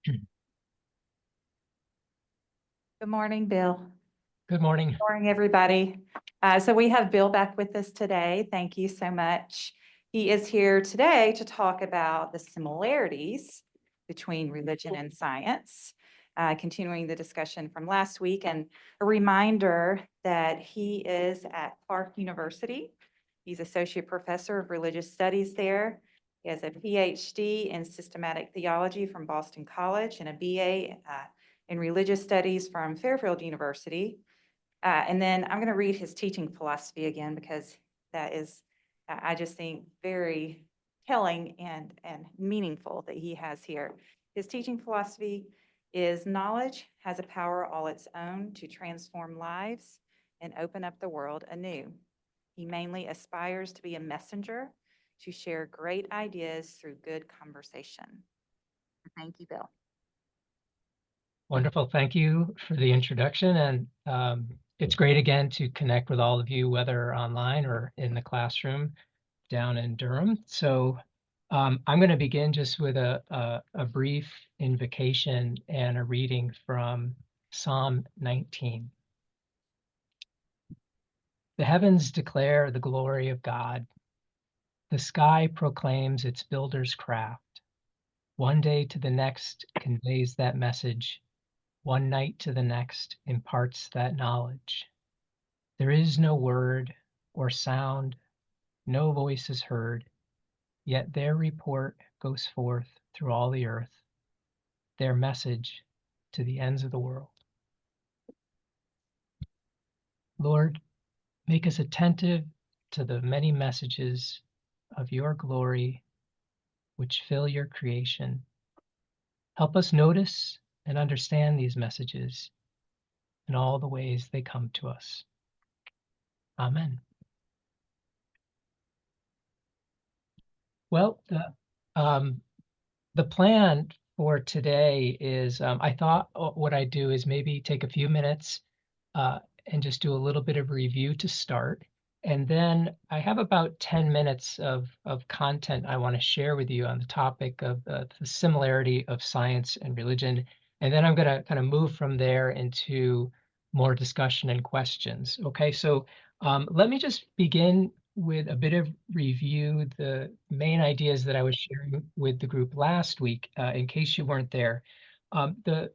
Good morning, Bill. Good morning. Good morning, everybody. So we have Bill back with us today. Thank you so much. He is here today to talk about the similarities between religion and science, continuing the discussion from last week, and a reminder that he is at Clark University. He's associate professor of religious studies there. He has a PhD in systematic theology from Boston College and a BA in religious studies from Fairfield University. And then I'm going to read his teaching philosophy again because that is, I just think, very telling and meaningful that he has here. His teaching philosophy is knowledge has a power all its own to transform lives and open up the world anew. He mainly aspires to be a messenger to share great ideas through good conversation. Thank you, Bill. Wonderful. Thank you for the introduction. And it's great again to connect with all of you, whether online or in the classroom down in Durham. So I'm going to begin just with a brief invocation and a reading from Psalm 19. The heavens declare the glory of God. The sky proclaims its builder's craft. One day to the next conveys that message. One night to the next imparts that knowledge. There is no word or sound, no voice is heard, yet their report goes forth through all the earth, their message to the ends of the world. Lord, make us attentive to the many messages of your glory which fill your creation. Help us notice and understand these messages in all the ways they come to us. Amen. Well, the plan for today is I thought what I'd do is maybe take a few minutes and just do a little bit of review to start. And then I have about 10 minutes of content I want to share with you on the topic of the similarity of science and religion. And then I'm going to kind of move from there into more discussion and questions. Okay, so let me just begin with a bit of review, the main ideas that I was sharing with the group last week, in case you weren't there. The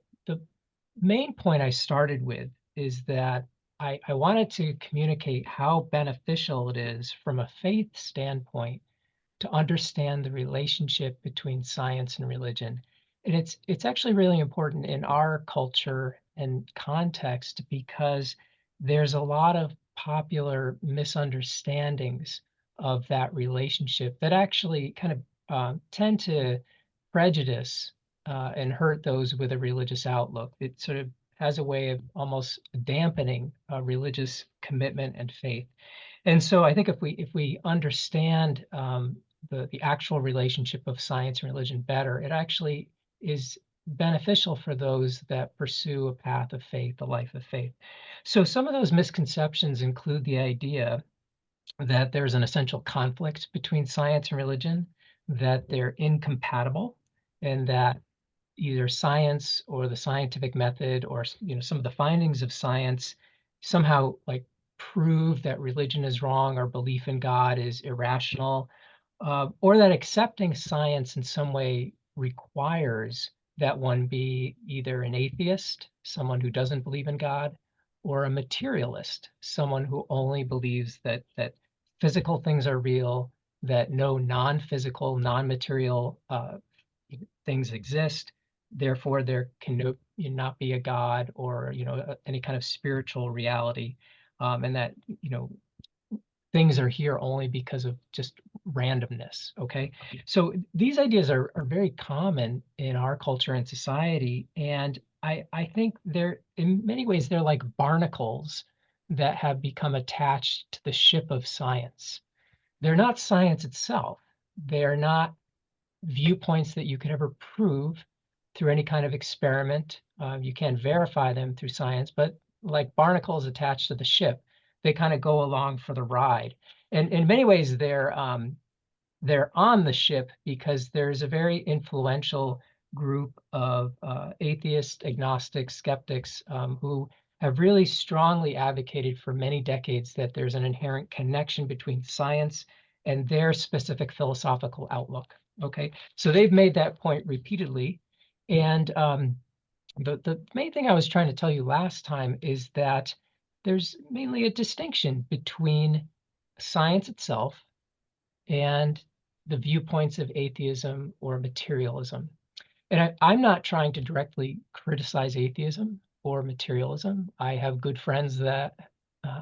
main point I started with is that I wanted to communicate how beneficial it is from a faith standpoint to understand the relationship between science and religion. And it's actually really important in our culture and context because there's a lot of popular misunderstandings of that relationship that actually kind of tend to prejudice and hurt those with a religious outlook. It sort of has a way of almost dampening religious commitment and faith. And so I think if we understand the actual relationship of science and religion better, it actually is beneficial for those that pursue a path of faith, a life of faith. So some of those misconceptions include the idea that there's an essential conflict between science and religion, that they're incompatible, and that either science or the scientific method or some of the findings of science somehow like prove that religion is wrong or belief in God is irrational, or that accepting science in some way requires that one be either an atheist, someone who doesn't believe in God, or a materialist, someone who only believes that physical things are real, that no non-physical, non-material things exist. Therefore, there can not be a God or any kind of spiritual reality, and that things are here only because of just randomness. Okay, so these ideas are very common in our culture and society, and I think they're in many ways they're like barnacles that have become attached to the ship of science. They're not science itself. They're not viewpoints that you could ever prove through any kind of experiment. You can't verify them through science, but like barnacles attached to the ship, they kind of go along for the ride. And in many ways, they're on the ship because there's a very influential group of atheists, agnostics, skeptics who have really strongly advocated for many decades that there's an inherent connection between science and their specific philosophical outlook. Okay, so they've made that point repeatedly. And the main thing I was trying to tell you last time is that there's mainly a distinction between science itself and the viewpoints of atheism or materialism. And I'm not trying to directly criticize atheism or materialism. I have good friends that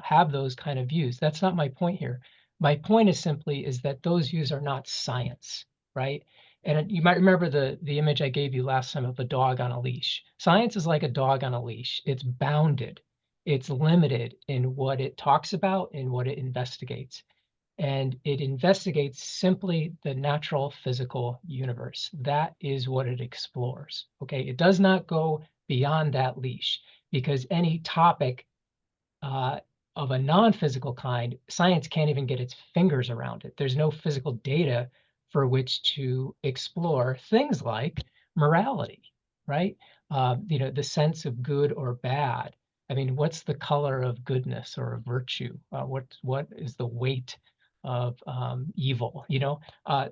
have those kind of views. That's not my point here. My point is simply is that those views are not science, right? And you might remember the image I gave you last time of a dog on a leash. Science is like a dog on a leash. It's bounded. It's limited in what it talks about and what it investigates, and it investigates simply the natural physical universe. That is what it explores. Okay, it does not go beyond that leash, because any topic uh, of a non-physical kind, science can't even get its fingers around it. There's no physical data for which to explore things like morality, right? The sense of good or bad. I mean, what's the color of goodness or of virtue? What is the weight of evil?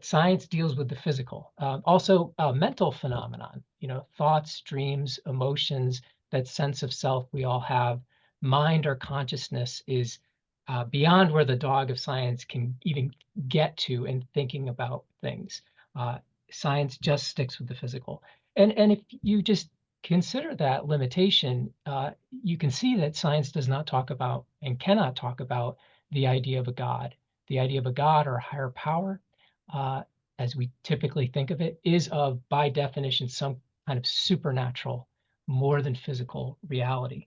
Science deals with the physical. Also, mental phenomenon. Thoughts, dreams, emotions, that sense of self we all have. Mind or consciousness is beyond where the dog of science can even get to in thinking about things. Uh, Science just sticks with the physical. And if you just consider that limitation, you can see that science does not talk about and cannot talk about the idea of a God. The idea of a God or a higher power, uh, as we typically think of it, is of, by definition, some kind of supernatural, more than physical reality.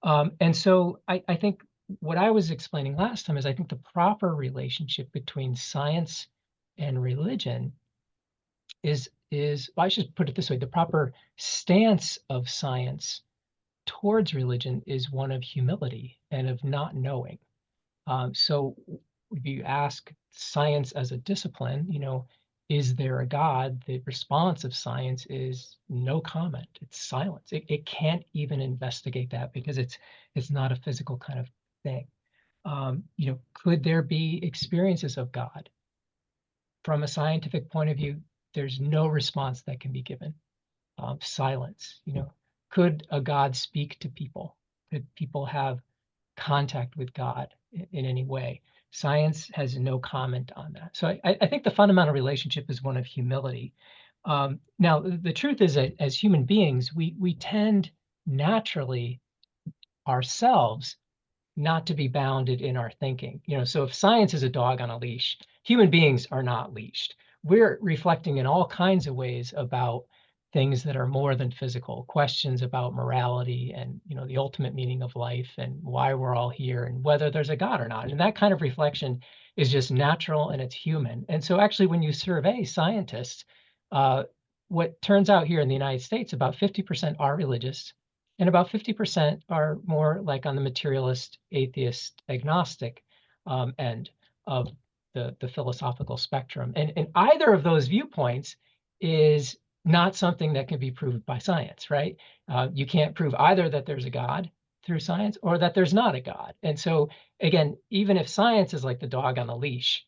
And so I think what I was explaining last time is I think the proper relationship between science and religion is well, I should put it this way: the proper stance of science towards religion is one of humility and of not knowing. So if you ask science as a discipline, is there a God? The response of science is no comment. It's silence. It can't even investigate that because it's not a physical kind of thing. Could there be experiences of God? From a scientific point of view, there's no response that can be given. Silence. Could a God speak to people? Could people have contact with God in any way? Science has no comment on that. So I think the fundamental relationship is one of humility. Now, the truth is that as human beings, we tend naturally ourselves not to be bounded in our thinking. So if science is a dog on a leash, human beings are not leashed. We're reflecting in all kinds of ways about things that are more than physical, questions about morality and, the ultimate meaning of life and why we're all here and whether there's a God or not. And that kind of reflection is just natural and it's human. And so actually, when you survey scientists, uh, what turns out here in the United States, about 50% are religious, and about 50% are more like on the materialist, atheist, agnostic end of the philosophical spectrum. And either of those viewpoints is not something that can be proved by science, right? You can't prove either that there's a God through science or that there's not a God. And so, again, even if science is like the dog on the leash,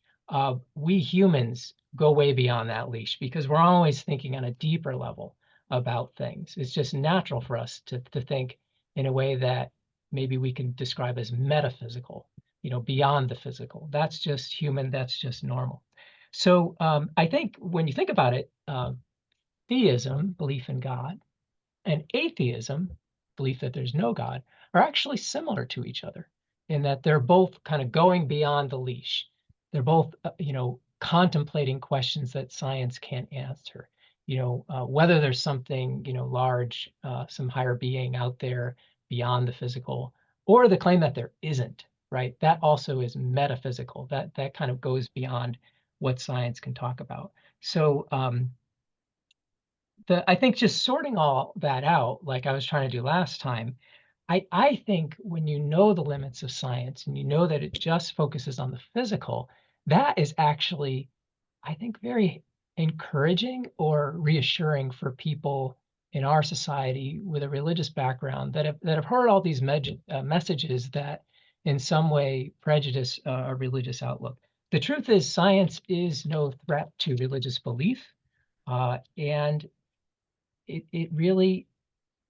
we humans go way beyond that leash because we're always thinking on a deeper level about things. It's just natural for us to think in a way that maybe we can describe as metaphysical, beyond the physical. That's just human, that's just normal. So I think when you think about it, theism, belief in God, and atheism, belief that there's no God, are actually similar to each other in that they're both kind of going beyond the leash. They're both, contemplating questions that science can't answer. Whether there's something, large, some higher being out there beyond the physical, or the claim that there isn't, right? That also is metaphysical. That kind of goes beyond what science can talk about. So, I think just sorting all that out, like I was trying to do last time, I think when you know the limits of science and you know that it just focuses on the physical, that is actually, I think, very encouraging or reassuring for people in our society with a religious background that have heard all these messages that in some way prejudice a religious outlook. The truth is, science is no threat to religious belief, and it really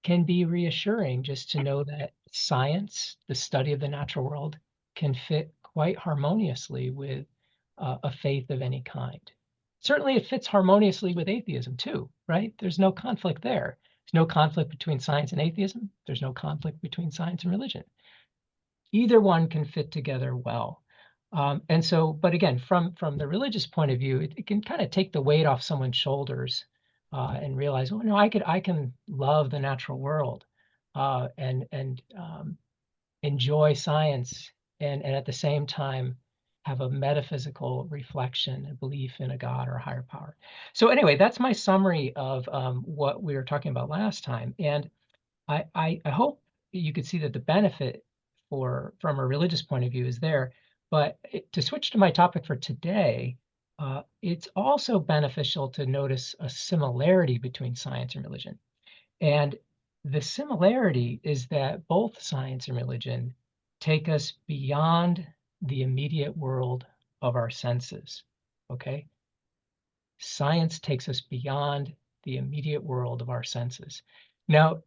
can be reassuring just to know that science, the study of the natural world, can fit quite harmoniously with a faith of any kind. Certainly, it fits harmoniously with atheism too, right? There's no conflict there. There's no conflict between science and atheism. There's no conflict between science and religion. Either one can fit together well. And so, but again, from the religious point of view, it can kind of take the weight off someone's shoulders and realize, oh no, I can love the natural world and enjoy science and at the same time have a metaphysical reflection, a belief in a God or a higher power. So anyway, that's my summary of what we were talking about last time. And I hope you could see that the benefit from a religious point of view is there. But to switch to my topic for today, it's also beneficial to notice a similarity between science and religion. And the similarity is that both science and religion take us beyond the immediate world of our senses. Okay? Science takes us beyond the immediate world of our senses. Now,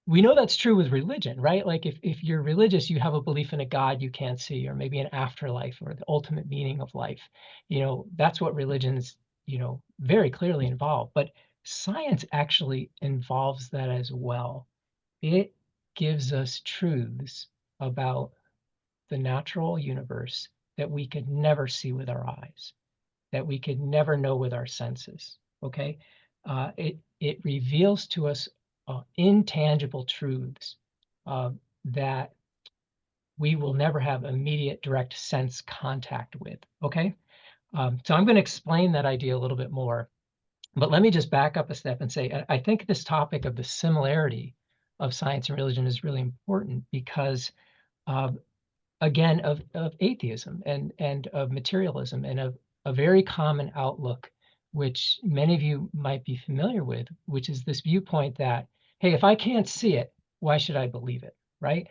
we know that's true with religion, right? Like if you're religious, you have a belief in a God you can't see, or maybe an afterlife or the ultimate meaning of life. That's what religions, very clearly involve. But science actually involves that as well. It gives us truths about the natural universe that we could never see with our eyes, that we could never know with our senses. Okay, it reveals to us intangible truths uh, that we will never have immediate direct sense contact with. Okay, so I'm going to explain that idea a little bit more, but let me just back up a step and say I think this topic of the similarity of science and religion is really important because uh, again of atheism and of materialism and of a very common outlook which many of you might be familiar with, which is this viewpoint that, hey, if I can't see it, why should I believe it, right?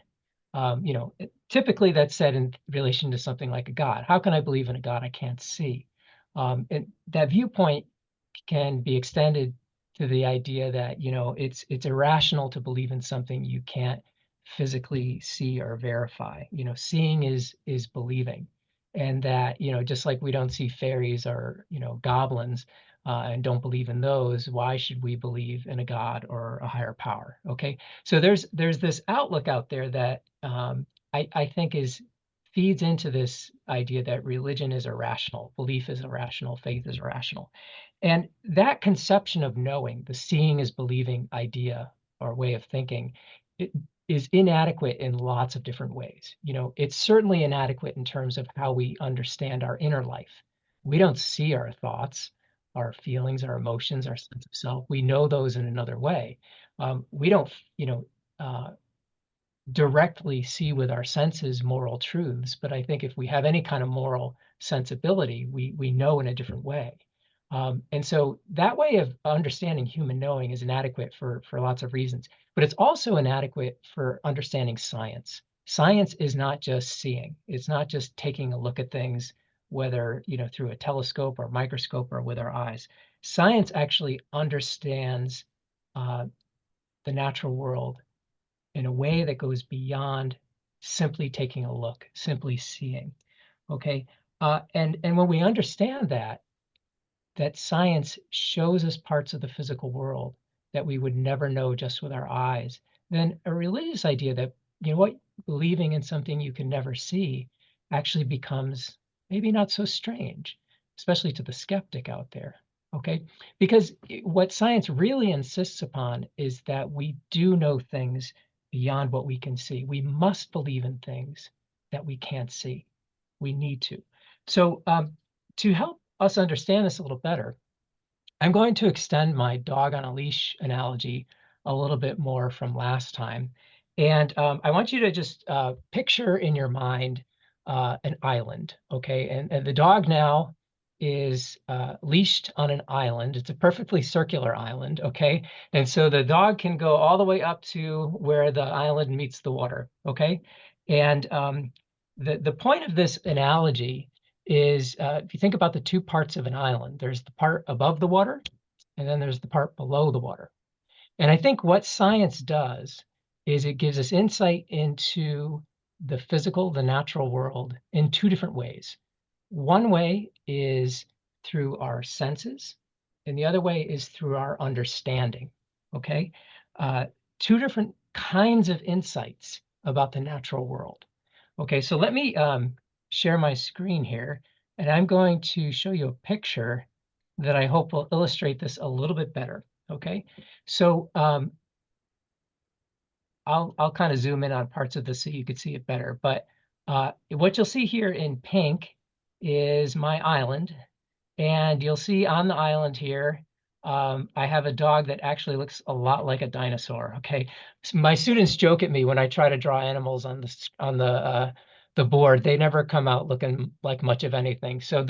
Typically that's said in relation to something like a God. How can I believe in a God I can't see? And that viewpoint can be extended to the idea that it's irrational to believe in something you can't physically see or verify. Seeing is believing, and that just like we don't see fairies or goblins and don't believe in those, why should we believe in a god or a higher power? Okay, so there's this outlook out there that I think is feeds into this idea that religion is irrational, belief is irrational, faith is irrational. And that conception of knowing, the seeing is believing idea or way of thinking, it is inadequate in lots of different ways. It's certainly inadequate in terms of how we understand our inner life. We don't see our thoughts, our feelings, our emotions, our sense of self. We know those in another way. We don't, uh, directly see with our senses moral truths, but I think if we have any kind of moral sensibility, we know in a different way. And so that way of understanding human knowing is inadequate for lots of reasons, but it's also inadequate for understanding science. Science is not just seeing; it's not just taking a look at things, whether through a telescope or microscope or with our eyes. Science actually understands uh, the natural world in a way that goes beyond simply taking a look, simply seeing. Okay, and when we understand that science shows us parts of the physical world that we would never know just with our eyes, then a religious idea that what believing in something you can never see actually becomes maybe not so strange, especially to the skeptic out there. Okay, because what science really insists upon is that we do know things beyond what we can see. We must believe in things that we can't see. We need to. So to help us understand this a little better, I'm going to extend my dog on a leash analogy a little bit more from last time. And I want you to just picture in your mind an island, okay? And the dog now is leashed on an island. It's a perfectly circular island, okay? And so the dog can go all the way up to where the island meets the water, okay? And the point of this analogy is if you think about the two parts of an island, there's the part above the water, and then there's the part below the water. And I think what science does is it gives us insight into the physical, the natural world in two different ways. One way is through our senses, and the other way is through our understanding. Okay. Uh, Two different kinds of insights about the natural world. Okay, so let me share my screen here, and I'm going to show you a picture that I hope will illustrate this a little bit better. Okay, so I'll kind of zoom in on parts of this so you could see it better. But what you'll see here in pink is my island, and you'll see on the island here, I have a dog that actually looks a lot like a dinosaur. Okay, so my students joke at me when I try to draw animals on the board. They never come out looking like much of anything. So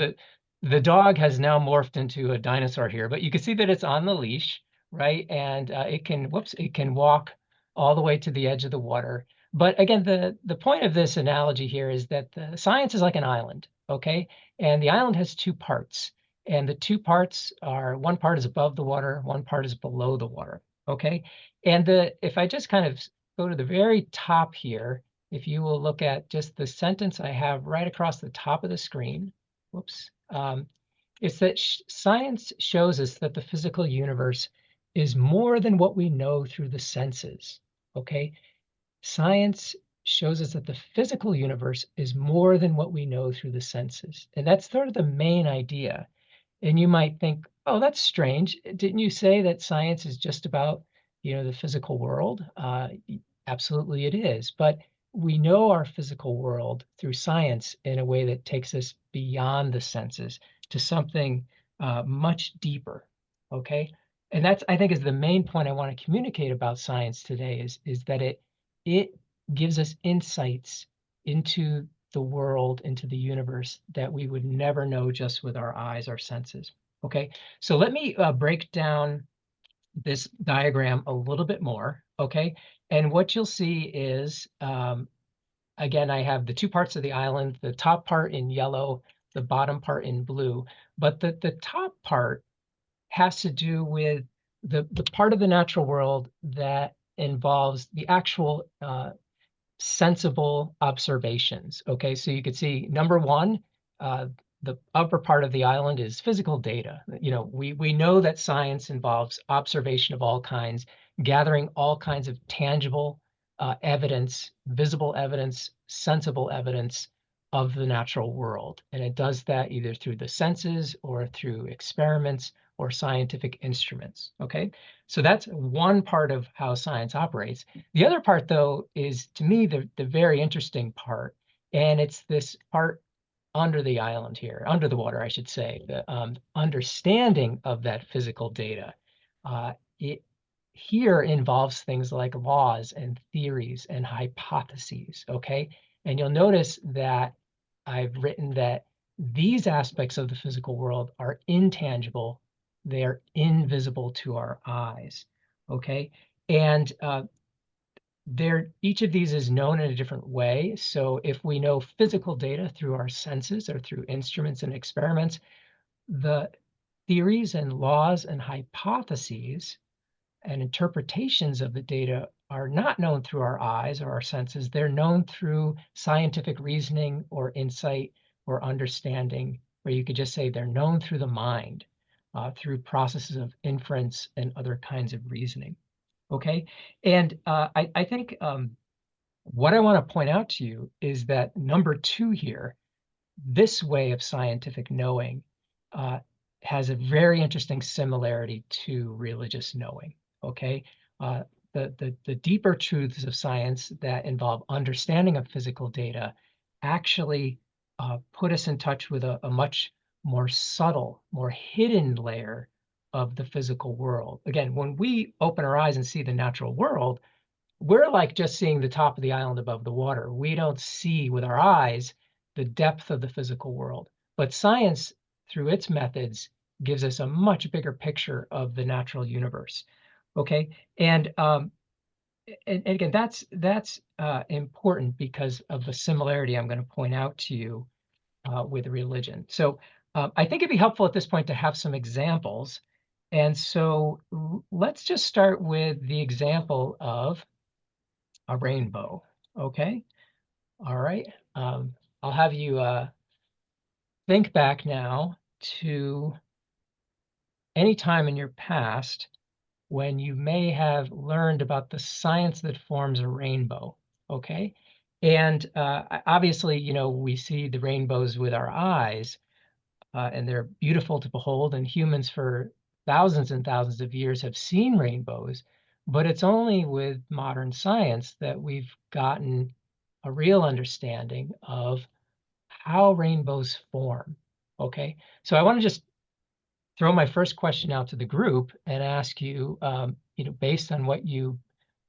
the dog has now morphed into a dinosaur here, but you can see that it's on the leash, right? And it can walk all the way to the edge of the water. But again, the point of this analogy here is that the science is like an island, okay? And the island has two parts. And the two parts are one part is above the water, one part is below the water. Okay. And if I just kind of go to the very top here, if you will look at just the sentence I have right across the top of the screen, whoops, it's that science shows us that the physical universe is more than what we know through the senses. Okay. Science shows us that the physical universe is more than what we know through the senses. And that's sort of the main idea. And you might think, oh, that's strange. Didn't you say that science is just about, the physical world? Absolutely it is. But we know our physical world through science in a way that takes us beyond the senses to something much deeper. Okay. And that's, I think, is the main point I want to communicate about science today is that it gives us insights into the world, into the universe that we would never know just with our eyes, our senses. Okay, so let me break down this diagram a little bit more. Okay, and what you'll see is, again, I have the two parts of the island, the top part in yellow, the bottom part in blue, but the top part has to do with the part of the natural world that involves the actual sensible observations. Okay, so you could see number one, uh, the upper part of the island is physical data. We know that science involves observation of all kinds, gathering all kinds of tangible evidence, visible evidence, sensible evidence of the natural world. And it does that either through the senses or through experiments or scientific instruments. Okay, so that's one part of how science operates. The other part, though, is to me the very interesting part, and it's this part under the island here, under the water, I should say, the understanding of that physical data. It here involves things like laws and theories and hypotheses, okay? And you'll notice that I've written that these aspects of the physical world are intangible, they are invisible to our eyes, okay? And each of these is known in a different way. So if we know physical data through our senses or through instruments and experiments, the theories and laws and hypotheses and interpretations of the data are not known through our eyes or our senses. They're known through scientific reasoning or insight or understanding, or you could just say they're known through the mind, through processes of inference and other kinds of reasoning. Okay, and I think what I want to point out to you is that number two here, this way of scientific knowing, uh, has a very interesting similarity to religious knowing. Okay, uh, the deeper truths of science that involve understanding of physical data actually put us in touch with a much more subtle, more hidden layer of the physical world. Again, when we open our eyes and see the natural world, we're like just seeing the top of the island above the water. We don't see with our eyes the depth of the physical world. But science, through its methods, gives us a much bigger picture of the natural universe. Okay, and again, that's important because of the similarity I'm going to point out to you with religion. So I think it'd be helpful at this point to have some examples. And so let's just start with the example of a rainbow. Okay. All right. I'll have you think back now to any time in your past when you may have learned about the science that forms a rainbow. Okay. And obviously, we see the rainbows with our eyes, and they're beautiful to behold, and humans for thousands and thousands of years have seen rainbows, but it's only with modern science that we've gotten a real understanding of how rainbows form. Okay, so I want to just throw my first question out to the group and ask you, based on what you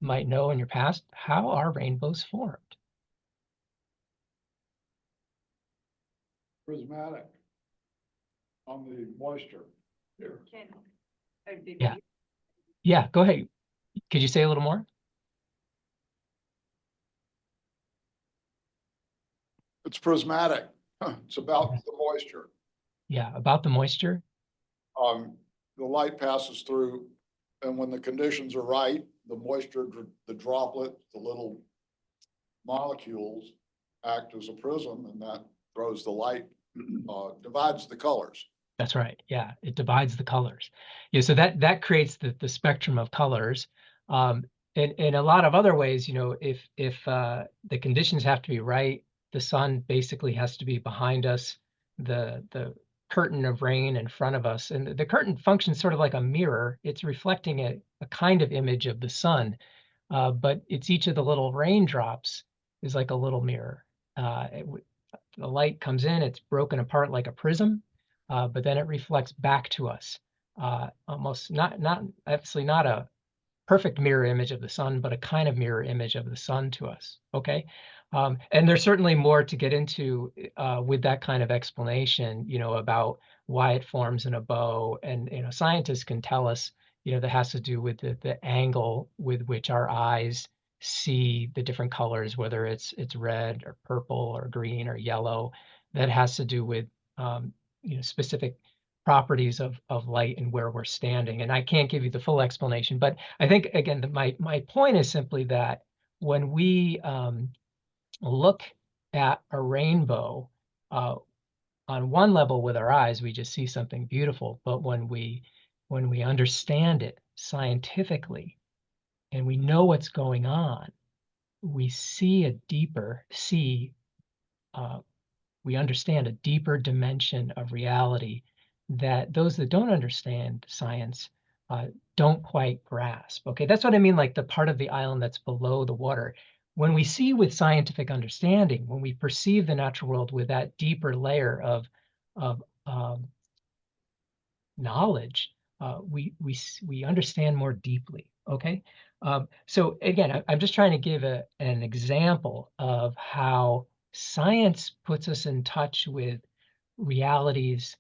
might know in your past, how are rainbows formed? Prismatic on the moisture here. Yeah, yeah, go ahead. Could you say a little more? It's prismatic. It's about the moisture. Yeah, about the moisture. The light passes through, and when the conditions are right, the moisture, the droplet, the little molecules act as a prism, and that throws the light, divides the colors. That's right. Yeah, it divides the colors. Yeah, so that creates the spectrum of colors. In a lot of other ways, if the conditions have to be right, the sun basically has to be behind us, the curtain of rain in front of us, and the curtain functions sort of like a mirror. It's reflecting a kind of image of the sun, but it's each of the little raindrops is like a little mirror. The light comes in, it's broken apart like a prism, but then it reflects back to us. Almost not obviously not a perfect mirror image of the sun, but a kind of mirror image of the sun to us. Okay. And there's certainly more to get into with that kind of explanation, about why it forms in a bow. And, scientists can tell us, that has to do with the angle with which our eyes see the different colors, whether it's red or purple or green or yellow. That has to do with, specific properties of light and where we're standing. And I can't give you the full explanation, but I think, again, my point is simply that when we look at a rainbow, uh, on one level with our eyes, we just see something beautiful. But when we understand it scientifically and we know what's going on, we uh, we understand a deeper dimension of reality that those that don't understand science uh, don't quite grasp. Okay, that's what I mean, like the part of the island that's below the water. When we see with scientific understanding, when we perceive the natural world with that deeper layer of knowledge, we understand more deeply. Okay, so again, I'm just trying to give an example of how science puts us in touch with realities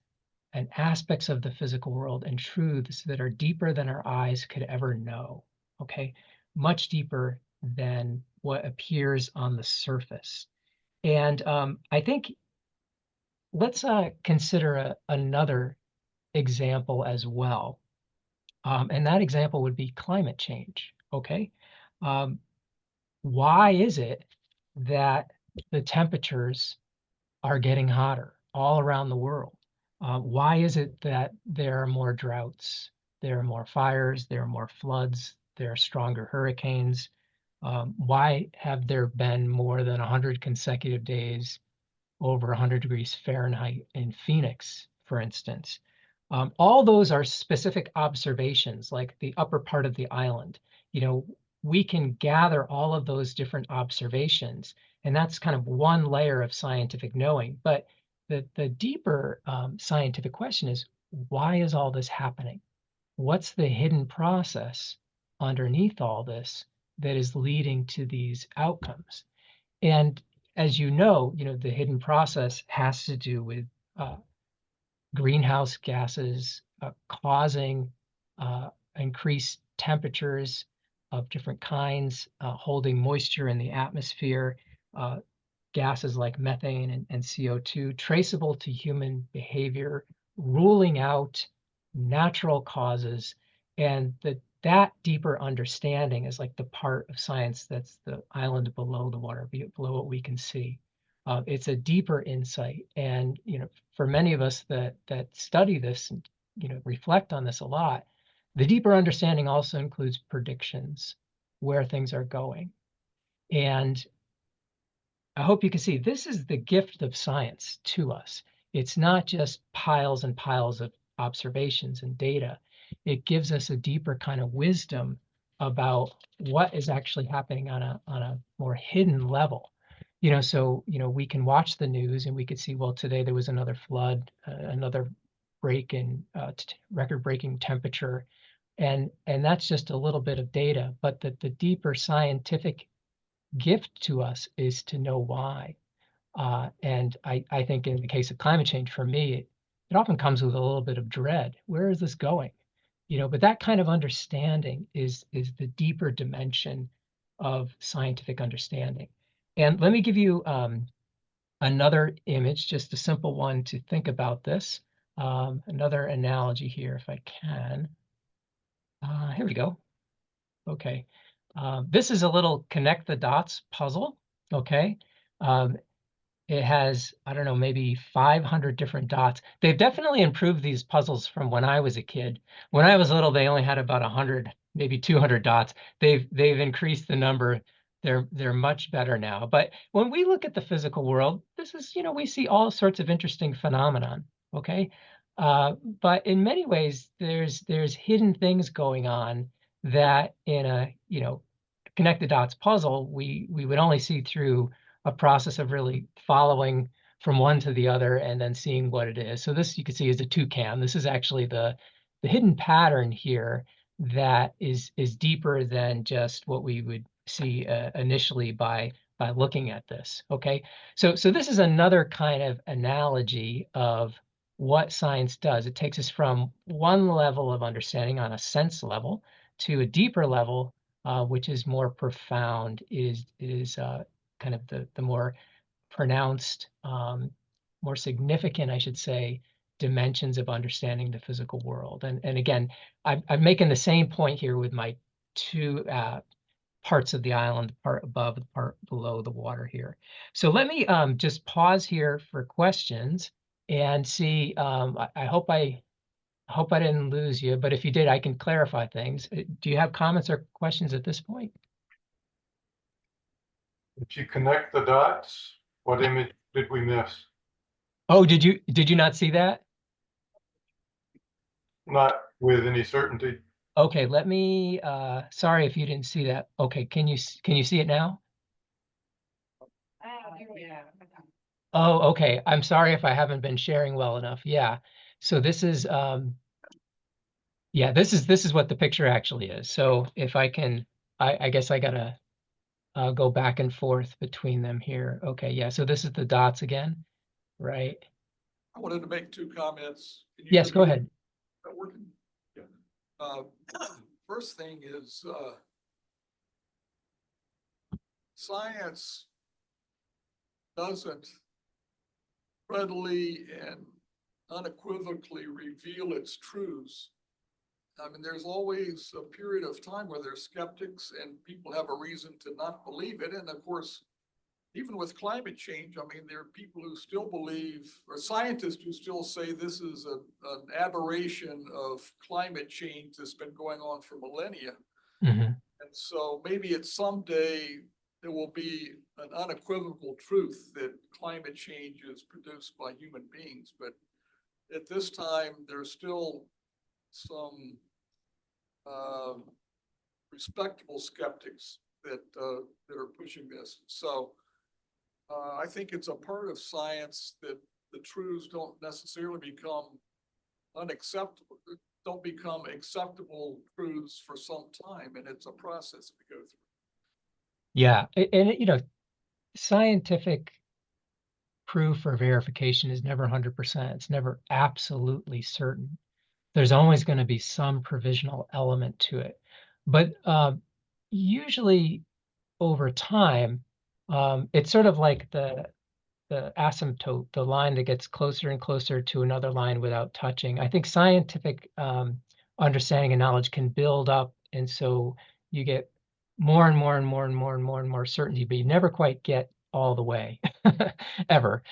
and aspects of the physical world and truths that are deeper than our eyes could ever know. Okay, much deeper than what appears on the surface. And I think let's consider another example as well. And that example would be climate change. Okay. Um, why is it that the temperatures are getting hotter all around the world? Why is it that there are more droughts, there are more fires, there are more floods, there are stronger hurricanes? Why have there been more than 100 consecutive days over 100 degrees Fahrenheit in Phoenix, for instance? All those are specific observations, like the upper part of the island. We can gather all of those different observations, and that's kind of one layer of scientific knowing. But the deeper scientific question is, why is all this happening? What's the hidden process underneath all this that is leading to these outcomes? And as the hidden process has to do with uh, greenhouse gases causing increased temperatures of different kinds, holding moisture in the atmosphere, gases like methane and CO2, traceable to human behavior, ruling out natural causes, and that deeper understanding is like the part of science that's the island below the water, below what we can see. It's a deeper insight, and for many of us that study this and reflect on this a lot, the deeper understanding also includes predictions, where things are going. And I hope you can see this is the gift of science to us. It's not just piles and piles of observations and data. It gives us a deeper kind of wisdom about what is actually happening on a more hidden level. So we can watch the news and we could see, well, today there was another flood, another break in record-breaking temperature, and that's just a little bit of data. But the deeper scientific gift to us is to know why. And I think in the case of climate change, for me, it often comes with a little bit of dread. Where is this going? But that kind of understanding is the deeper dimension of scientific understanding. And let me give you another image, just a simple one to think about this. Another analogy here, if I can. Here we go. Okay. This is a little connect the dots puzzle. Okay. It has, I don't know, maybe 500 different dots. They've definitely improved these puzzles from when I was a kid. When I was little, they only had about 100, maybe 200 dots. They've increased the number. They're much better now. But when we look at the physical world, this is, we see all sorts of interesting phenomenon. Okay. But in many ways, there's hidden things going on that in a, connect the dots puzzle, we would only see through a process of really following from one to the other and then seeing what it is. So this you can see is a toucan. This is actually the hidden pattern here that is deeper than just what we would see initially by looking at this. Okay, so this is another kind of analogy of what science does. It takes us from one level of understanding on a sense level to a deeper level, which is more profound, is kind of the more pronounced, more significant, I should say, dimensions of understanding the physical world. And again, I'm making the same point here with my two parts of the island, the part above, the part below the water here. So let me just pause here for questions and see. I hope I didn't lose you, but if you did, I can clarify things. Do you have comments or questions at this point? If you connect the dots, what image did we miss? Oh, did you not see that? Not with any certainty. Okay, let me, sorry if you didn't see that. Okay, can you see it now? Oh, okay. I'm sorry if I haven't been sharing well enough. Yeah. So this is, yeah, this is what the picture actually is. So if I can, I guess I gotta go back and forth between them here. Okay, yeah. So this is the dots again, right? I wanted to make two comments. Can you Yes, hear go me? ahead. Is that working? Yeah. First thing is, science doesn't readily and unequivocally reveal its truths. I mean, there's always a period of time where there's skeptics and people have a reason to not believe it. And of course, even with climate change, I mean, there are people who still believe, or scientists who still say this is an aberration of climate change that's been going on for millennia. Mm-hmm. And so maybe at someday there will be an unequivocal truth that climate change is produced by human beings. But at this time, there's still some respectable skeptics that are pushing this. So I think it's a part of science that the truths don't necessarily become unacceptable, don't become acceptable truths for some time, and it's a process we go through. Yeah, and scientific proof or verification is never 100%. It's never absolutely certain. There's always going to be some provisional element to it. But usually over time, it's sort of like the asymptote, the line that gets closer and closer to another line without touching. I think scientific understanding and knowledge can build up, and so you get more and more and more and more and more and more certainty, but you never quite get all the way ever,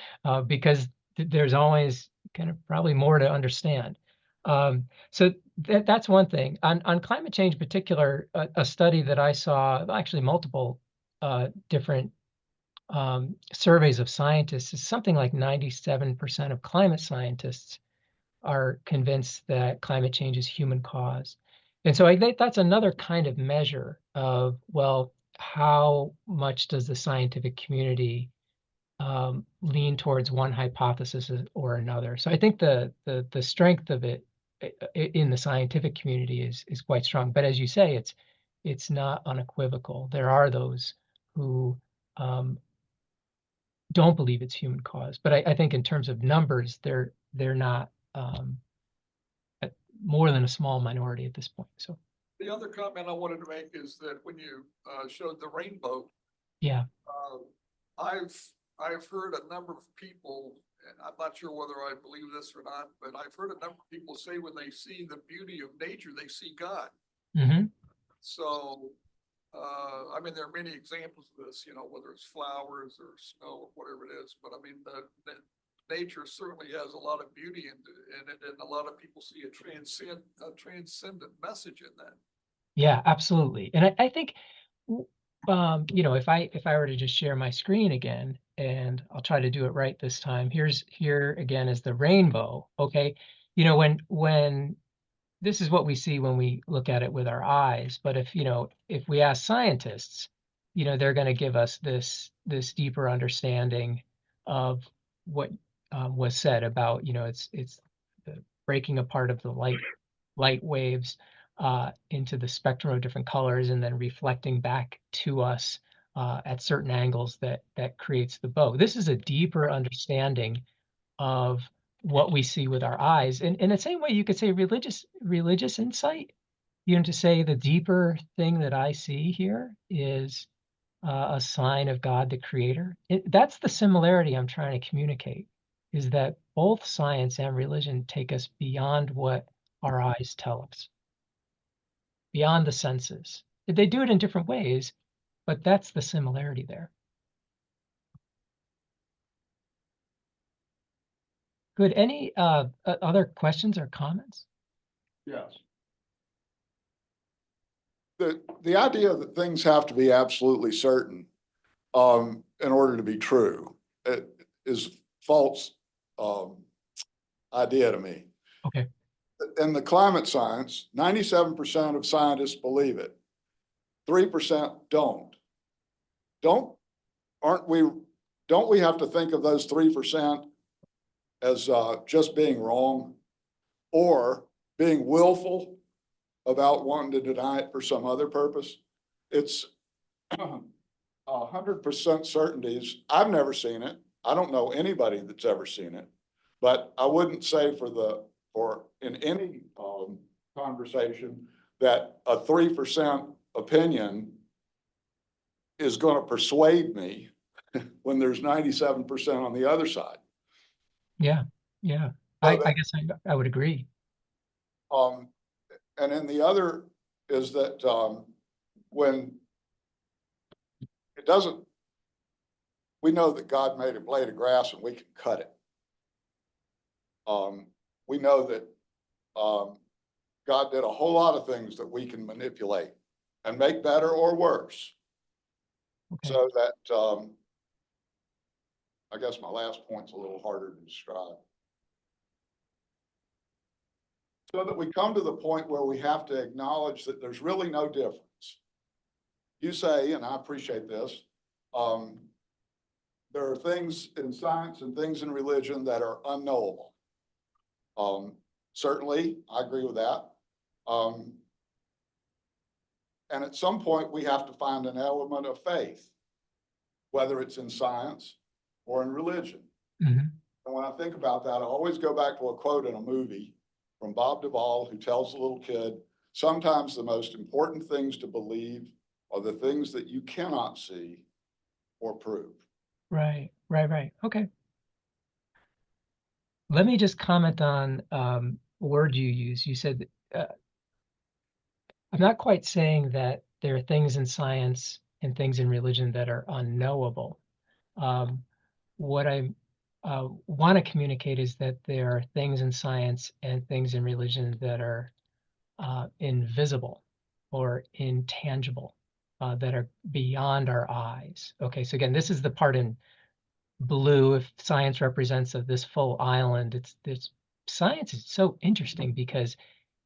because there's always kind of probably more to understand. So that's one thing. On climate change in particular, a study that I saw, actually multiple different surveys of scientists, is something like 97% of climate scientists are convinced that climate change is human caused. And so I think that's another kind of measure of, well, how much does the scientific community lean towards one hypothesis or another? So I think the strength of it in the scientific community is quite strong. But as you say, it's not unequivocal. There are those who don't believe it's human caused. But I think in terms of numbers, they're not more than a small minority at this point. So The other comment I wanted to make is that when you showed the rainbow, yeah, I've heard a number of people, and I'm not sure whether I believe this or not, but I've heard a number of people say when they see the beauty of nature, they see God. hmm So, I mean, there are many examples of this, you know, whether it's flowers or snow or whatever it is, but I mean, the nature certainly has a lot of beauty in it, and a lot of people see a transcendent message in that. yeah, absolutely. And I think you know, if I were to just share my screen again, and I'll try to do it right this time. Here again is the rainbow. Okay, you know, when this is what we see when we look at it with our eyes. But if, you know, if we ask scientists, you know, they're going to give us this deeper understanding of what was said about, you know, it's the breaking apart of the light waves into the spectrum of different colors and then reflecting back to us at certain angles that creates the bow. This is a deeper understanding of what we see with our eyes. And in the same way, you could say religious insight, you know, to say the deeper thing that I see here is a sign of God, the creator. That's the similarity I'm trying to communicate, is that both science and religion take us beyond what our eyes tell us, beyond the senses. They do it in different ways, but that's the similarity there. Good. Any other questions or comments? Yes. The idea that things have to be absolutely certain in order to be true is false idea to me. Okay. In the climate science, 97% of scientists believe it. 3% don't. Don't we have to think of those 3% as just being wrong or being willful about wanting to deny it for some other purpose? It's 100% certainties. I've never seen it. I don't know anybody that's ever seen it, but I wouldn't say for in any conversation that a 3% opinion is going to persuade me when there's 97% on the other side. Yeah. Yeah. So I that, guess I would agree. and then the other is that when it doesn't, we know that God made a blade of grass and we can cut it. We know that God did a whole lot of things that we can manipulate and make better or worse. Okay. So that I guess my last point's a little harder to describe. So that we come to the point where we have to acknowledge that there's really no difference. You say, and I appreciate this, there are things in science and things in religion that are unknowable. Certainly, I agree with that. And at some point, we have to find an element of faith, whether it's in science or in religion. Mhm. And when I think about that, I always go back to a quote in a movie from Bob Duvall, who tells the little kid, sometimes the most important things to believe are the things that you cannot see or prove. Right, right, right. Okay. Let me just comment on word you use. You said, I'm not quite saying that there are things in science and things in religion that are unknowable. What I want to communicate is that there are things in science and things in religion that are invisible or intangible, that are beyond our eyes. Okay, so again, this is the part in blue. If science represents of this full island, it's science is so interesting because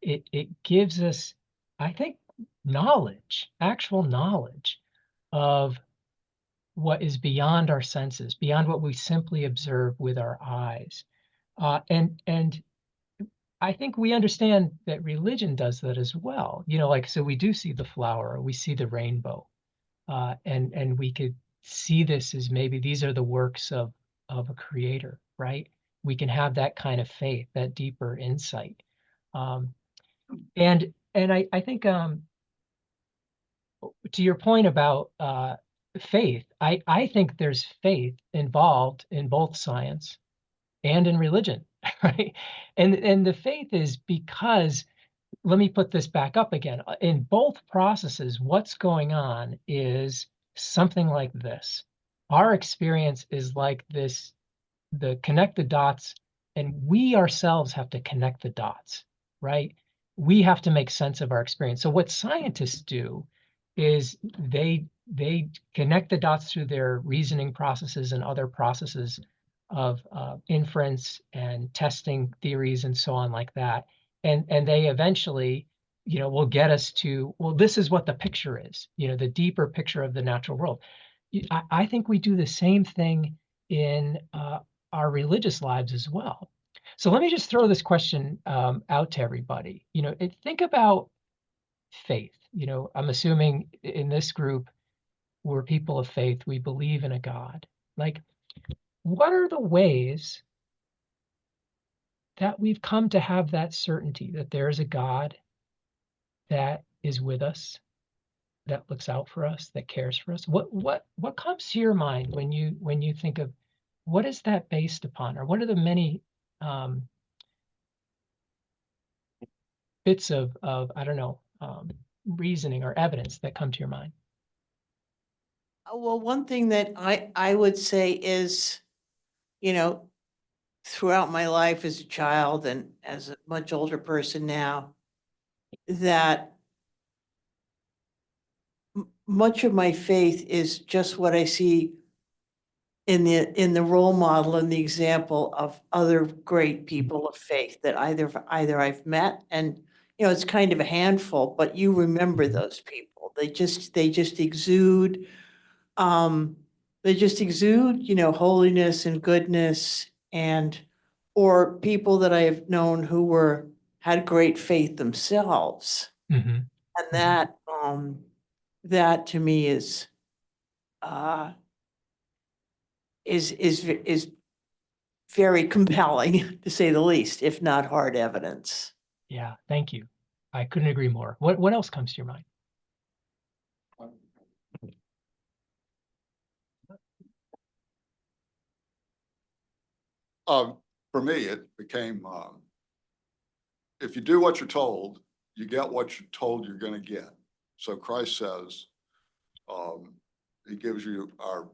it gives us, I think, knowledge, actual knowledge of what is beyond our senses, beyond what we simply observe with our eyes. And I think we understand that religion does that as well. You know, like, so we do see the flower, we see the rainbow, and we could see this as maybe these are the works of a creator, right? We can have that kind of faith, that deeper insight. Um, and I think to your point about faith, I think there's faith involved in both science and in religion, right? And the faith is because, let me put this back up again. In both processes, what's going on is something like this. Our experience is like this, the connect the dots, and we ourselves have to connect the dots, right? We have to make sense of our experience. So what scientists do is they connect the dots through their reasoning processes and other processes of inference and testing theories and so on like that. And they eventually, you know, will get us to, well, this is what the picture is, you know, the deeper picture of the natural world. I think we do the same thing in our religious lives as well. So let me just throw this question out to everybody. You know, think about faith. You know, I'm assuming in this group, we're people of faith. We believe in a God. Like, what are the ways that we've come to have that certainty that there is a God that is with us, that looks out for us, that cares for us? What comes to your mind when you think of what is that based upon, or what are the many um, bits of I don't know, reasoning or evidence that come to your mind? Well, one thing that I would say is, you know, throughout my life as a child and as a much older person now, that much of my faith is just what I see in the role model and the example of other great people of faith that either I've met, and you know, it's kind of a handful, but you remember those people. They just exude um, you know, holiness and goodness, and or people that I have known who had great faith themselves. Mm-hmm. And that to me uh, is very compelling, to say the least, if not hard evidence. Yeah, thank you. I couldn't agree more. What else comes to your mind? For me, it became, if you do what you're told, you get what you're told you're gonna get. So Christ says, he gives you our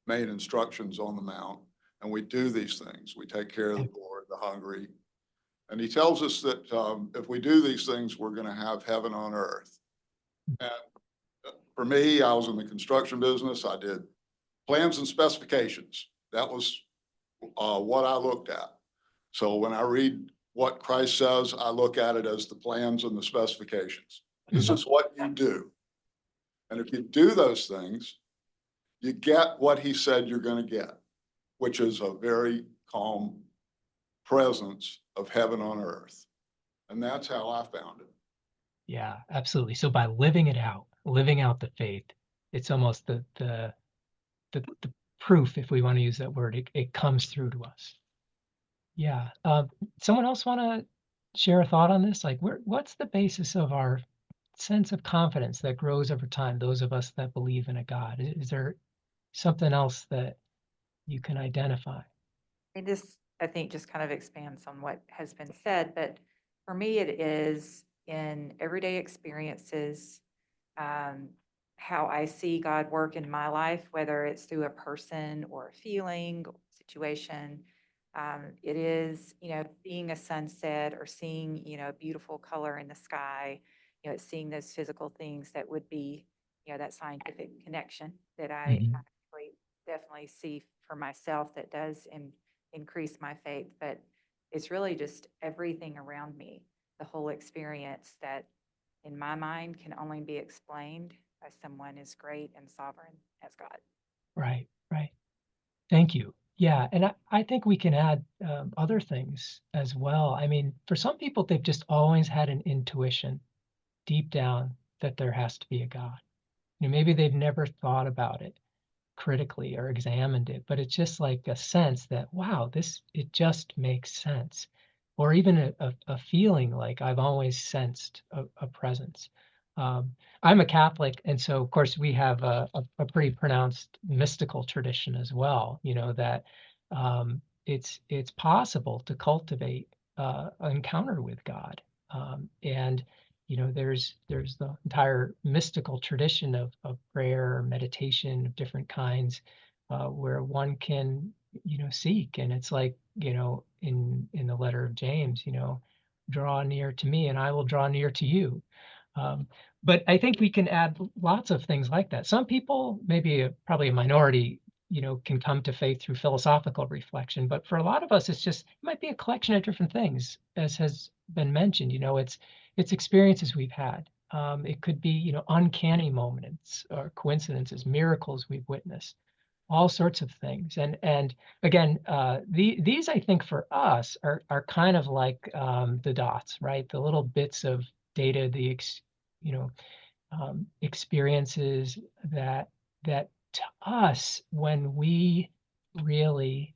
main instructions on the mount, and we do these things. We take care of the poor, the hungry. And he tells us that, if we do these things, we're gonna have heaven on earth. And for me, I was in the construction business. I did plans and specifications. That was what I looked at. So when I read what Christ says, I look at it as the plans and the specifications. This is what you do. And if you do those things, you get what he said you're going to get, which is a very calm presence of heaven on earth. And that's how I found it. Yeah, absolutely. So by living it out, living out the faith, it's almost the proof, if we want to use that word. It comes through to us. Yeah. Someone else want to share a thought on this? Like, what's the basis of our sense of confidence that grows over time? Those of us that believe in a God. Is there something else that you can identify? And this, I think, just kind of expands on what has been said, but for me, it is in everyday experiences, um, how I see God work in my life, whether it's through a person or a feeling, situation. It is, seeing a sunset or seeing, a beautiful color in the sky. It's seeing those physical things that would be, that scientific connection that I Mhm. actually definitely see for myself that does increase my faith. But it's really just everything around me, the whole experience that in my mind can only be explained by someone as great and sovereign as God. Right, right. Thank you. Yeah, and I think we can add other things as well. I mean, for some people, they've just always had an intuition deep down that there has to be a God. Maybe they've never thought about it critically or examined it, but it's just like a sense that, wow, it just makes sense. Or even a feeling like I've always sensed a presence. I'm a Catholic, and so of course we have a pretty pronounced mystical tradition as well. That it's possible to cultivate an encounter with God, and there's the entire mystical tradition of prayer, meditation of different kinds, where one can, seek. And it's like, in the letter of James, draw near to me and I will draw near to you. Um, but I think we can add lots of things like that. Some people, maybe probably a minority, can come to faith through philosophical reflection. But for a lot of us, it might be a collection of different things, as has been mentioned. It's experiences we've had. It could be, uncanny moments or coincidences, miracles we've witnessed, all sorts of things. And again, these I think for us are kind of like the dots, right? The little bits of data, you know experiences that to us, when we really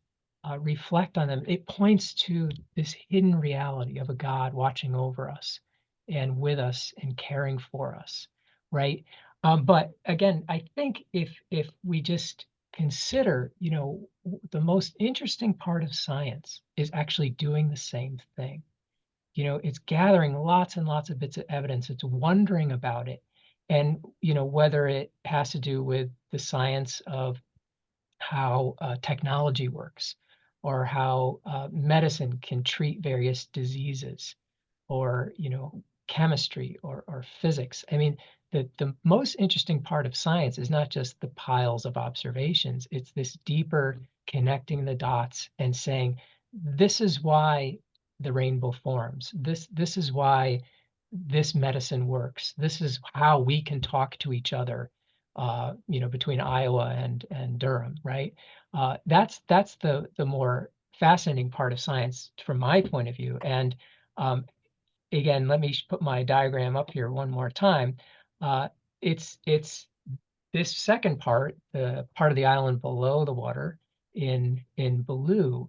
reflect on them, it points to this hidden reality of a God watching over us and with us and caring for us, right? But again, I think if we just consider, the most interesting part of science is actually doing the same thing. It's gathering lots and lots of bits of evidence. It's wondering about it. And, whether it has to do with the science of how technology works, or how medicine can treat various diseases, or, chemistry, or physics. I mean, the most interesting part of science is not just the piles of observations. It's this deeper connecting the dots and saying, this is why the rainbow forms. This is why this medicine works. This is how we can talk to each other, between Iowa and Durham, right? That's the more fascinating part of science from my point of view. And again, let me put my diagram up here one more time. Uh, it's this second part, the part of the island below the water in blue,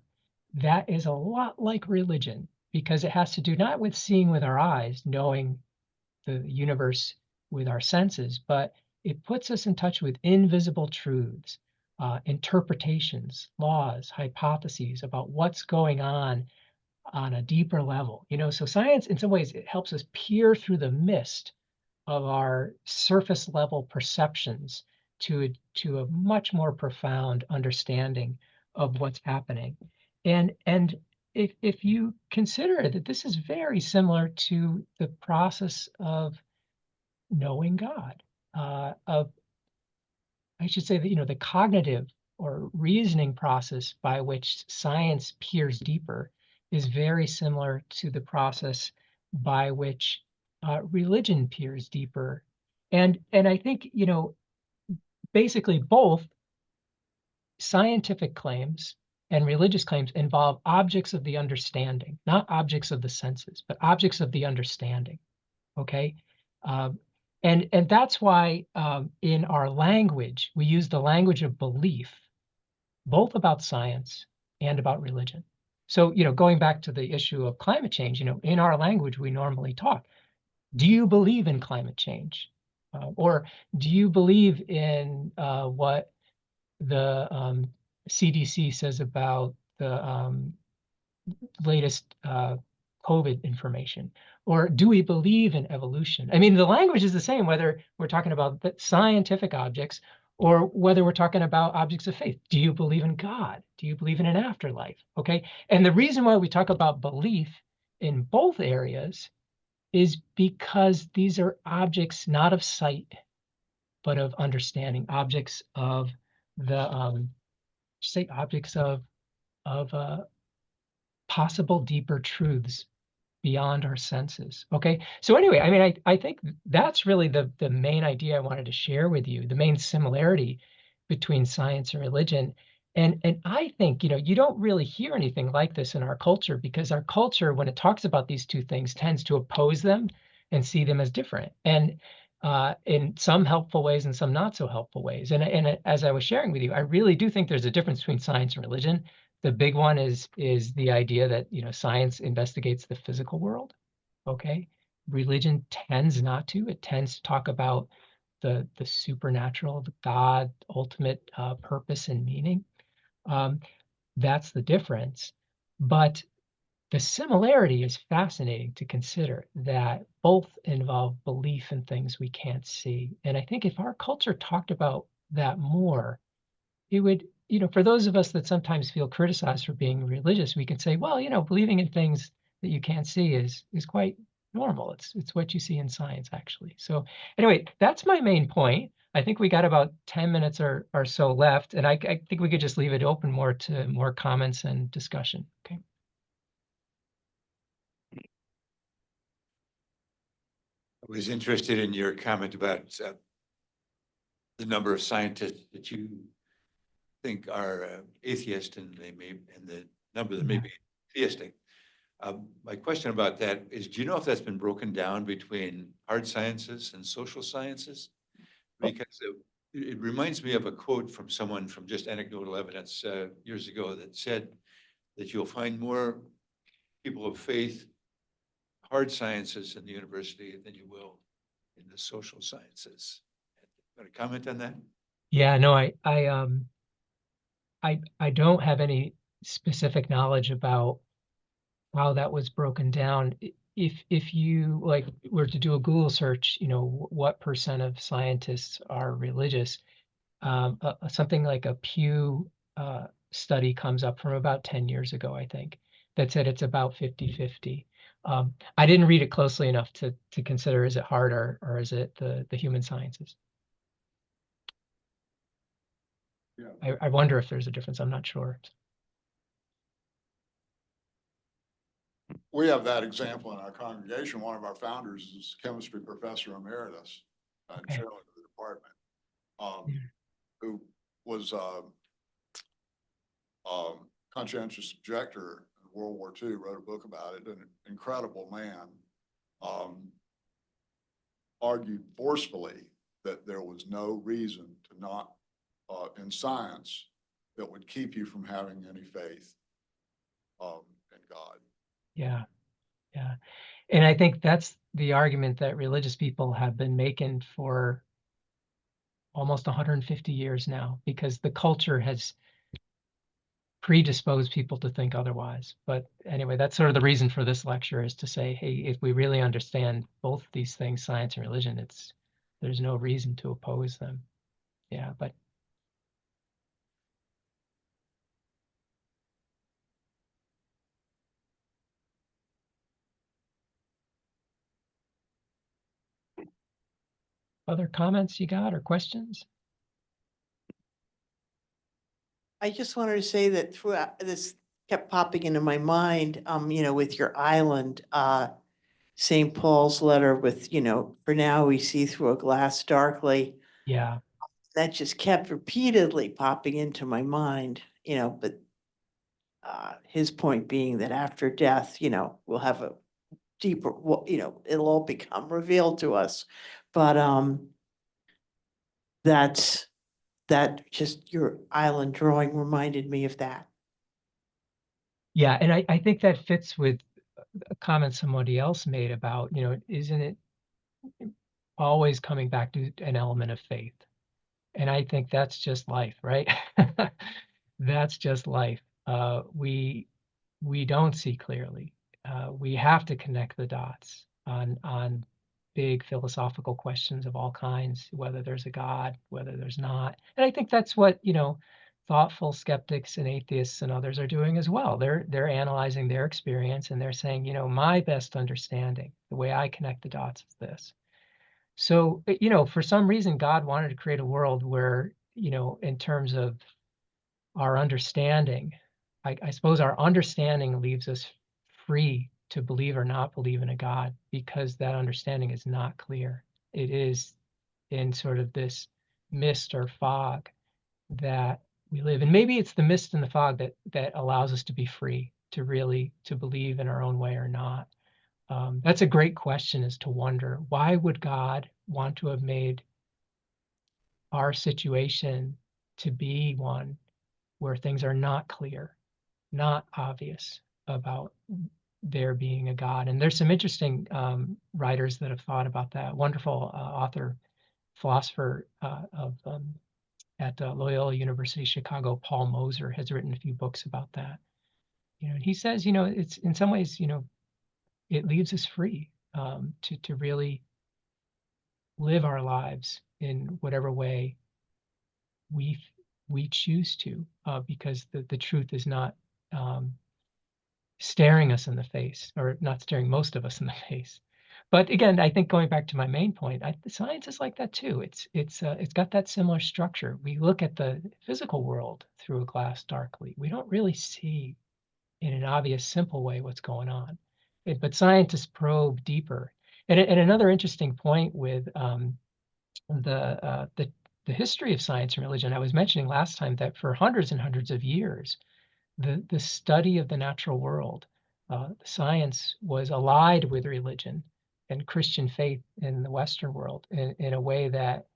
that is a lot like religion, because it has to do not with seeing with our eyes, knowing the universe with our senses, but it puts us in touch with invisible truths, interpretations, laws, hypotheses about what's going on a deeper level. So science, in some ways, it helps us peer through the mist of our surface level perceptions to a much more profound understanding of what's happening. And if you consider that this is very similar to the process of knowing God, of I should say that, the cognitive or reasoning process by which science peers deeper is very similar to the process by which religion peers deeper. And I think, basically both scientific claims and religious claims involve objects of the understanding, not objects of the senses, but objects of the understanding. Okay. Um, and that's why in our language we use the language of belief both about science and about religion. So, going back to the issue of climate change, in our language, we normally talk. Do you believe in climate change? Or do you believe in what the CDC says about the latest COVID information? Or do we believe in evolution? I mean, the language is the same, whether we're talking about the scientific objects or whether we're talking about objects of faith. Do you believe in God? Do you believe in an afterlife? Okay. And the reason why we talk about belief in both areas is because these are objects not of sight, but of understanding, objects of the say objects of possible deeper truths beyond our senses. Okay. So anyway, I mean, I think that's really the main idea I wanted to share with you, the main similarity between science and religion. And I think, you don't really hear anything like this in our culture, because our culture, when it talks about these two things, tends to oppose them and see them as different. And in some helpful ways and some not so helpful ways. And as I was sharing with you, I really do think there's a difference between science and religion. The big one is the idea that, science investigates the physical world. Okay. Religion tends not to. It tends to talk about the supernatural, the God, ultimate purpose and meaning. That's the difference. But the similarity is fascinating to consider, that both involve belief in things we can't see. And I think if our culture talked about that more, it would, for those of us that sometimes feel criticized for being religious, we can say, well, believing in things that you can't see is quite normal. It's what you see in science, actually. So anyway, that's my main point. I think we got about 10 minutes or so left, and I think we could just leave it open more to more comments and discussion. Okay. I was interested in your comment about the number of scientists that you think are atheist, and the number that may be theistic. My question about that is, do you know if that's been broken down between hard sciences and social sciences? Because it reminds me of a quote from someone from just anecdotal evidence years ago that said that you'll find more people of faith, hard sciences in the university than you will in the social sciences. Want to comment on that? Yeah, no, I don't have any specific knowledge about how that was broken down. If you like were to do a Google search, what percent of scientists are religious, something like a Pew study comes up from about 10 years ago, I think, that said it's about 50-50. I didn't read it closely enough to consider, is it hard or is it the human sciences? Yeah. I wonder if there's a difference. I'm not sure. We have that example in our congregation. One of our founders is chemistry professor emeritus and Okay. chairman of the department, Yeah. who was conscientious objector in World War II, wrote a book about it, an incredible man, argued forcefully that there was no reason to not, in science, that would keep you from having any faith in God. Yeah. Yeah. And I think that's the argument that religious people have been making for almost 150 years now, because the culture has predisposed people to think otherwise. But anyway, that's sort of the reason for this lecture, is to say, hey, if we really understand both these things, science and religion, there's no reason to oppose them. Yeah, but other comments you got or questions? I just wanted to say that throughout this kept popping into my mind, with your island, St. Paul's letter with, for now we see through a glass darkly. Yeah. That just kept repeatedly popping into my mind, but his point being that after death, we'll have a deeper, it'll all become revealed to us. But that's that just your island drawing reminded me of that. Yeah, and I think that fits with a comment somebody else made about, isn't it always coming back to an element of faith? And I think that's just life, right? That's just life. We don't see clearly. We have to connect the dots on big philosophical questions of all kinds, whether there's a God, whether there's not. And I think that's what, thoughtful skeptics and atheists and others are doing as well. They're analyzing their experience and they're saying, my best understanding, the way I connect the dots is this. So, for some reason, God wanted to create a world where, in terms of our understanding, I suppose our understanding leaves us free to believe or not believe in a God because that understanding is not clear. It is in sort of this mist or fog that we live. And maybe it's the mist and the fog that allows us to be free to really to believe in our own way or not. That's a great question, is to wonder, why would God want to have made our situation to be one where things are not clear, not obvious about there being a God? And there's some interesting writers that have thought about that. Wonderful author, philosopher at Loyola University Chicago, Paul Moser, has written a few books about that. And he says, it's in some ways, it leaves us free to really live our lives in whatever way we we choose to, because the truth is not staring us in the face, or not staring most of us in the face. But again, I think going back to my main point, science is like that too. It's got that similar structure. We look at the physical world through a glass darkly. We don't really see in an obvious, simple way what's going on. But scientists probe deeper. And another interesting point with the history of science and religion, I was mentioning last time that for hundreds and hundreds of years, the study of the natural world, science was allied with religion and Christian faith in the Western world in a way that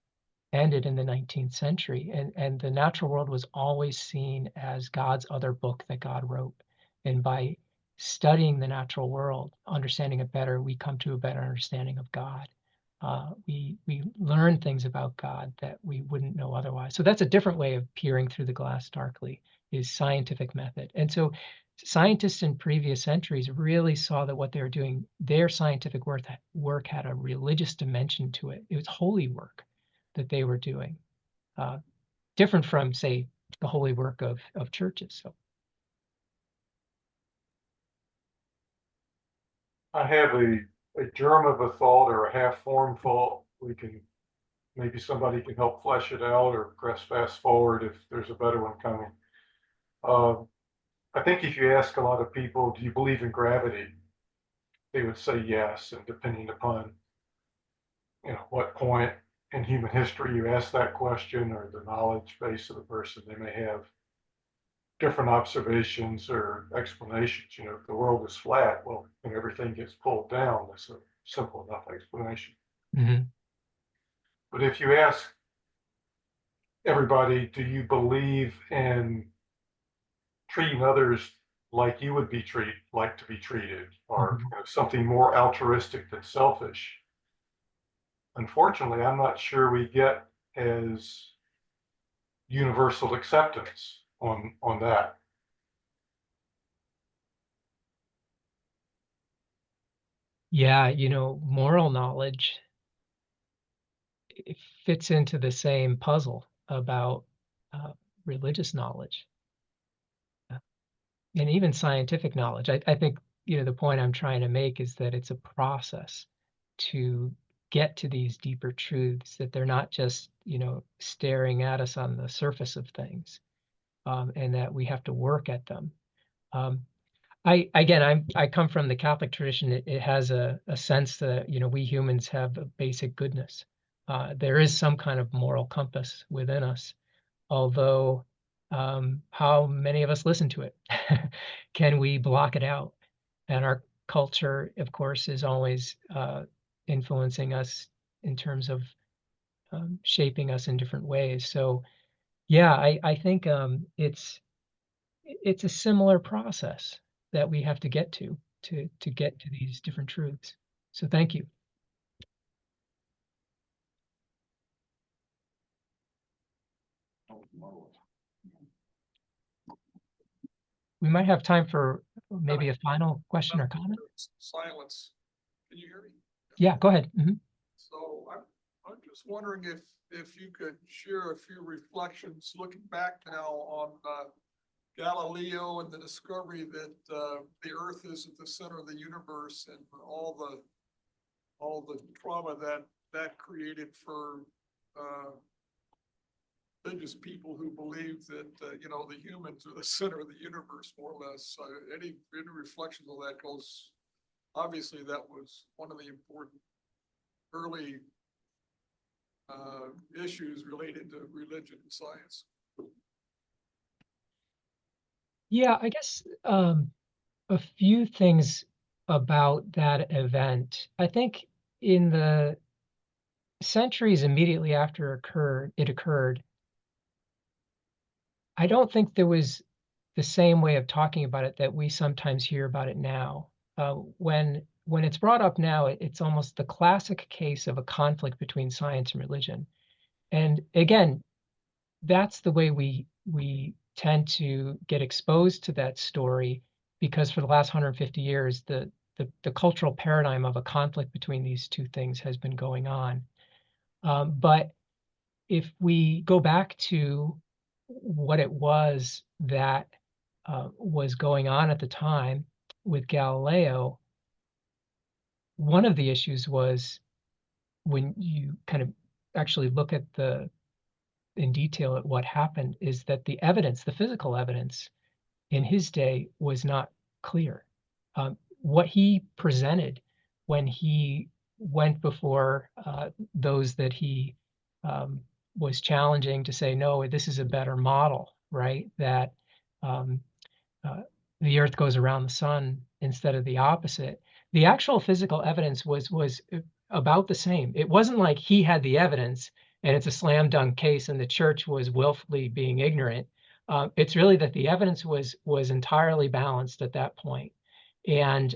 ended in the 19th century. And the natural world was always seen as God's other book that God wrote. And by studying the natural world, understanding it better, we come to a better understanding of God. We learn things about God that we wouldn't know otherwise. So that's a different way of peering through the glass darkly, is scientific method. And so scientists in previous centuries really saw that what they were doing, their scientific work had a religious dimension to it. It was holy work that they were doing, different from, say, the holy work of churches. So I have a germ of a thought or a half-formed thought. Maybe somebody can help flesh it out or press fast forward if there's a better one coming. I think if you ask a lot of people, do you believe in gravity? They would say yes, and depending upon what point in human history you ask that question, or the knowledge base of the person, they may have different observations or explanations. If the world is flat, well, when everything gets pulled down, that's a simple enough explanation. mhm. But if you ask everybody, do you believe in treating others like you would like to be treated, or something more altruistic than selfish? Unfortunately, I'm not sure we get as universal acceptance on that. Yeah, moral knowledge, it fits into the same puzzle about uh, religious knowledge, and even scientific knowledge. I think, the point I'm trying to make is that it's a process to get to these deeper truths, that they're not just, staring at us on the surface of things, and that we have to work at them. Um, I come from the Catholic tradition. It has a sense that, we humans have a basic goodness. There is some kind of moral compass within us, although how many of us listen to it? Can we block it out? And our culture, of course, is always influencing us in terms of shaping us in different ways. So Yeah, I think it's a similar process that we have to get to get to these different truths. So thank you. We might have time for maybe a final question or comment. Silence. Can you hear me? Yeah, go ahead. So I'm just wondering if you could share a few reflections, looking back now on Galileo and the discovery that the Earth is at the center of the universe, and all the trauma that created for religious people who believe that the humans are the center of the universe, more or less. Any reflections on that? Because obviously that was one of the important early issues related to religion and science. Yeah, I guess a few things about that event. I think in the centuries immediately after it occurred, I don't think there was the same way of talking about it that we sometimes hear about it now. When it's brought up now, it's almost the classic case of a conflict between science and religion. And again, that's the way we tend to get exposed to that story because for the last 150 years, the cultural paradigm of a conflict between these two things has been going on. But if we go back to what it was that was going on at the time with Galileo, one of the issues was when you kind of actually look at in detail at what happened is that the evidence, the physical evidence in his day was not clear. What he presented when he went before those that he was challenging to say, no, this is a better model, right? That um, uh, the Earth goes around the sun instead of the opposite. The actual physical evidence was about the same. It wasn't like he had the evidence and it's a slam dunk case and the church was willfully being ignorant. It's really that the evidence was entirely balanced at that point, and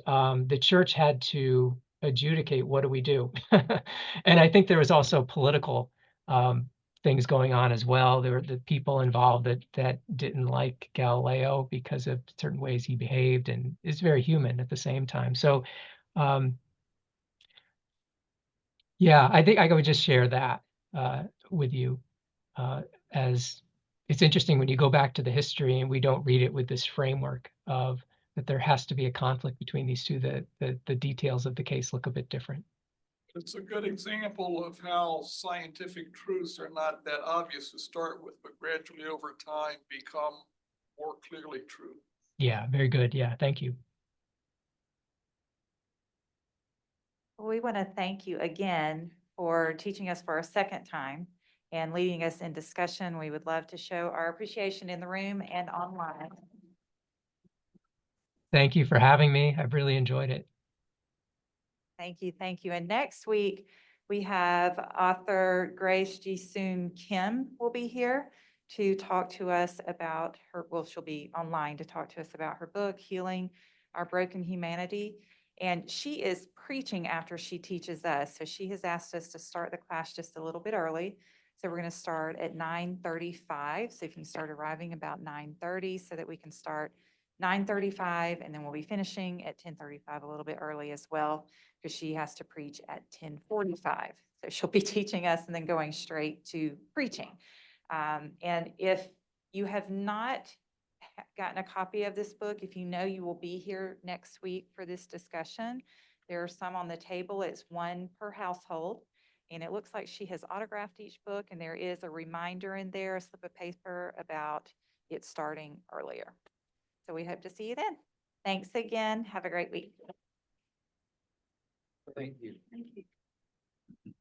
the church had to adjudicate what do we do. And I think there was also political um, things going on as well. There were the people involved that didn't like Galileo because of certain ways he behaved, and is very human at the same time. So, um, yeah, I think I would just share that with you uh, as it's interesting when you go back to the history and we don't read it with this framework of that there has to be a conflict between these two. The details of the case look a bit different. It's a good example of how scientific truths are not that obvious to start with, but gradually over time become more clearly true. Yeah, very good. Yeah, thank you. We want to thank you again for teaching us for a second time and leading us in discussion. We would love to show our appreciation in the room and online. Thank you for having me. I've really enjoyed it. Thank you, thank you. And next week, we have author Grace Ji Soon Kim will be here to talk to us about her, well, she'll be online to talk to us about her book, Healing Our Broken Humanity. And she is preaching after she teaches us. So she has asked us to start the class just a little bit early. So we're going to start at 9:35. So if you can start arriving about 9:30 so that we can start 9:35, and then we'll be finishing at 10:35, a little bit early as well, because she has to preach at 10:45. So she'll be teaching us and then going straight to preaching. And if you have not gotten a copy of this book, if you know you will be here next week for this discussion, there are some on the table. It's one per household. And it looks like she has autographed each book, and there is a reminder in there, a slip of paper about it starting earlier. So we hope to see you then. Thanks again. Have a great week. Thank you. Thank you.